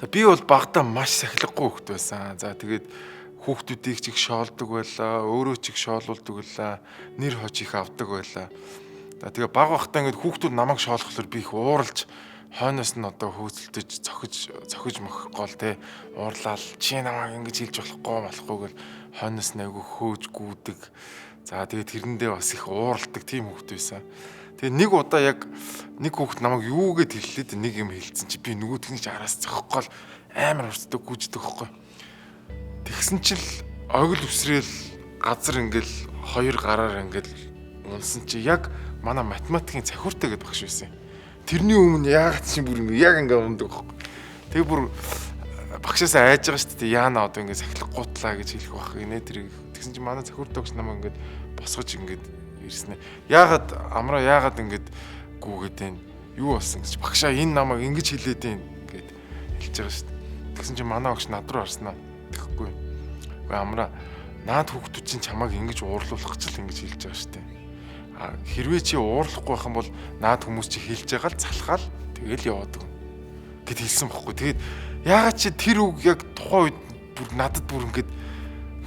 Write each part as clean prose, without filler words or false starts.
За би бол багадаа маш сахилгагүй хүүхэд байсан. За тэгээд хүүхдүүдийг ч их шоолдог байлаа, өөрөө ч их шоолуулдаг байлаа, нэр хож их авдаг байлаа. За тэгээ баг бахтаа ингээд хүүхдүүд намайг шоолохлоор би их ууралж хойноос нь одоо хөөцөлдөж цохиж мөх гол те уурлал чи намайг ингэж хэлж болохгүй гэл хойноос нь айгу хөөж гүйдэг. За тэгээд тэрэндээ бас их ууралдаг тийм хүүхэд байсан. Тэгээ нэг удаа яг нэг хүүхэд намайг юу гэд хэллээд нэг юм хэлсэн чи би нөгөөдгний ч араас зохихгүй амар урцдаг гүйждэг хөхгүй. Тэгсэн чил огл үсрээл газар ингээл хоёр гараар ингээл унсан чи яг манай математикийн цахиуртай гэдэг багш байсан. Тэрний өмнө яагаад чи бүр ингээ яг ингээ ундаг хөхгүй. Тэгээ бүр багшаасаа айж байгаа шүү дээ. Яана одоо ингээ сахилгагуутлаа гэж хэлэх байх гинэ тэр. Тэгсэн чи манай цахиуртай багш намайг ингээд босгож ингээд ирсэн. Яагаад ингээд гүгээд байна? Юу болсон гэж багшаа энэ намайг ингэж хэлээд байна гэд хэлж байгаа шүү дээ. Тэгсэн чи манай багш над руу харснаа. Тэгэхгүй. Үгүй амраа наад хүүхдүүд чинь чамайг ингэж уурлуулах гэж л ингэж хэлж байгаа шүү дээ. Хэрвээ чи уурлахгүй байх юм бол наад хүмүүс чи хэлж байгаа л залхаал тэгэл яваад гэд хэлсэн бохгүй. Тэгээд яагаад чи тэр үг яг тухайн үед бүр надад бүр ингээд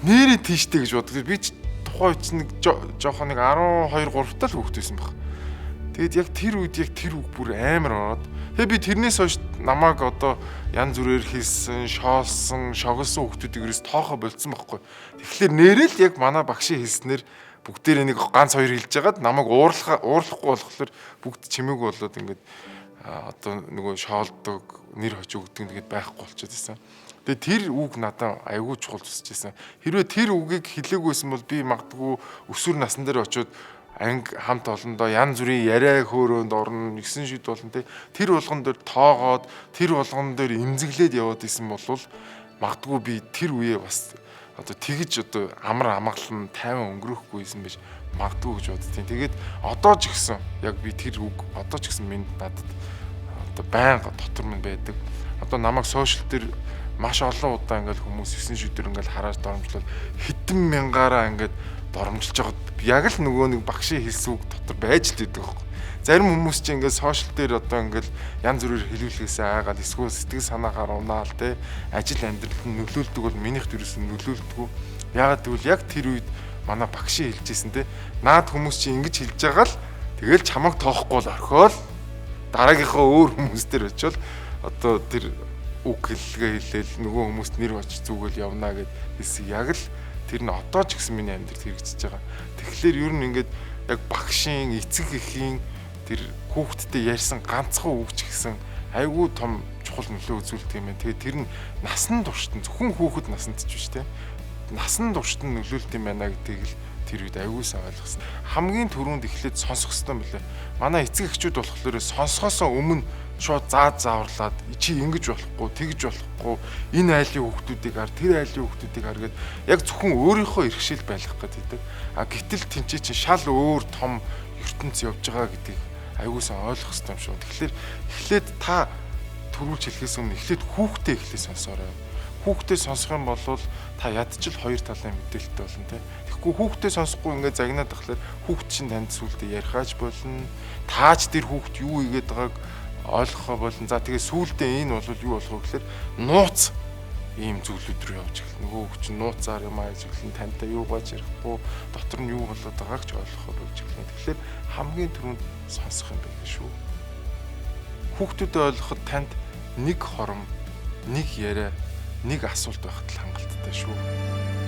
нэрээ тийштэй гэж боддог. Би ч тухайн үед нэг жоохон нэг 12 3 тал хүүхэд байсан баг. Тэгээд яг тэр үед яг тэр үг бүр амар ороод. Тэгээд би тэрнээс хойш намайг одоо янз бүрээр хийсэн, шоолсон, шоголсон хүүхдүүдийг ерөөс тоохоо болцсон байхгүй. Тэгэхээр нэрэл яг манай багшийн хэлснээр бүгдээрээ нэг ганц хоёр хэлж байгаад намайг уурлахгүй болохоор бүгд чимээгүй болоод ингээд одоо нөгөө шоолдог, нэр хож өгдөг тэгээд байхгүй болчиход байсан. Тэгээд тэр үг надад айгүй чухал тусч байсан. Хэрвээ тэр үгийг хэлээгүйсэн бол би магадгүй өсвөр насн дээр очиод анги хамт олондоо янз бүрийн яриа хөөрөөнд орно, 9 шид болно те. Тэр болгон дээр тоогоод, тэр болгон дээр имзэглээд яваад исэн бол магадгүй би тэр үеэ бас одоо тэгж одоо амар амгалан тайван өнгөрөөхгүйсэн байж магадгүй гэж боддtiin. Тэгээд одоо ч гэсэн яг би тэр үг одоо ч гэсэн минь надад одоо байнга дотор минь байдаг. Одоо намайг сошиал дээр маш олон удаа ингээл хүмүүс 9 шүдэр ингээл хараад доромжлол хэдэн мянгаараа ингээд доромжилж байгаад яг л нөгөө нэг багшийн хэлсэн үг дотор байж л идэг байхгүй. Зарим хүмүүс чинь ингээд сошиал дээр одоо ингээл янз бүрээр хэлүүлгээсээ айгаад эсвэл сэтгэл санаагаар унаал те ажил амьдралд нь нөлөөлдөг бол минийх төрөөс нь нөлөөлдөг. Ягаад гэвэл яг тэр үед манай багшийн хэлжсэн те наад хүмүүс чинь ингэж хэлж байгаа л тэгэл чамайг тоохгүй л орхиол дараагийнхаа өөр хүмүүс төр очивол одоо тэр үг хэллэгээ хэлээл нөгөө хүмүүст нэр очиж зүгэл явна гэд хэлсэн яг л тэр нь одоо ч гэсэн миний амьдралд хэрэгжиж байгаа. Тэгэхээр ер нь ингээд яг багшийн эцэг эхийн тэр хүүхдтэй ярьсан ганцхан үг ч гэсэн айгүй том чухал нөлөө үзүүлдэг юм байна. Тэгээд тэр нь насан туршид зөвхөн хүүхэд насанд ч биш те. Насан туршид нөлөөлт юм байна гэдгийг л тэр үед айгүй сайн ойлгосон. Хамгийн түрүүнд эхлээд сонсох хэрэгтэй юм билээ. Манай эцэг эхчүүд болохоор сонсохоосоо өмнө шууд зааварлаад чи ингэж болохгүй, тэгж болохгүй, энэ айлын хүүхдүүдийг хар, тэр айлын хүүхдүүдийг хар гэд яг зөвхөн өөрийнхөө иргэшил байлгах гэдэг. Гэтэл тэнцээ чинь шал өөр том ертөнц явж байгаа гэдгийг аягүй сайн ойлгох хэрэгтэй юм шүү. Тэгэхээр эхлээд та төрүүлж хэлэхээс өмнө эхлээд хүүхдээ эхлээд сонсоорой. Хүүхдээ сонсох юм бол та ядчил хоёр талын мэдээлэлтэй болно те. Тэгэхгүй хүүхдээ сонсохгүй ингээд загнаад тахлаар хүүхд чинь танд сүултээ ярихаач болно. Таач тэр хүүхд юу игээд байгааг ойлгохоо болно. За тэгээ сүултээ энэ бол юу болох вэ гэхээр нууц ийм зүйлүүд рүү явж эхэлнэ. Нөгөө хүүхд чинь нууцаар юм ааж эхэлнэ. Тантай юу бааж ярихгүй, дотор нь юу болоод байгааг ч ойлгохоо болж эхэлнэ. Тэгэхээр хамгийн түрүүнд сонсох юм байна шүү. Хүүхдүүдэд ойлгоход танд нэг хором, нэг яриа, нэг асуулт байхад л хангалттай шүү.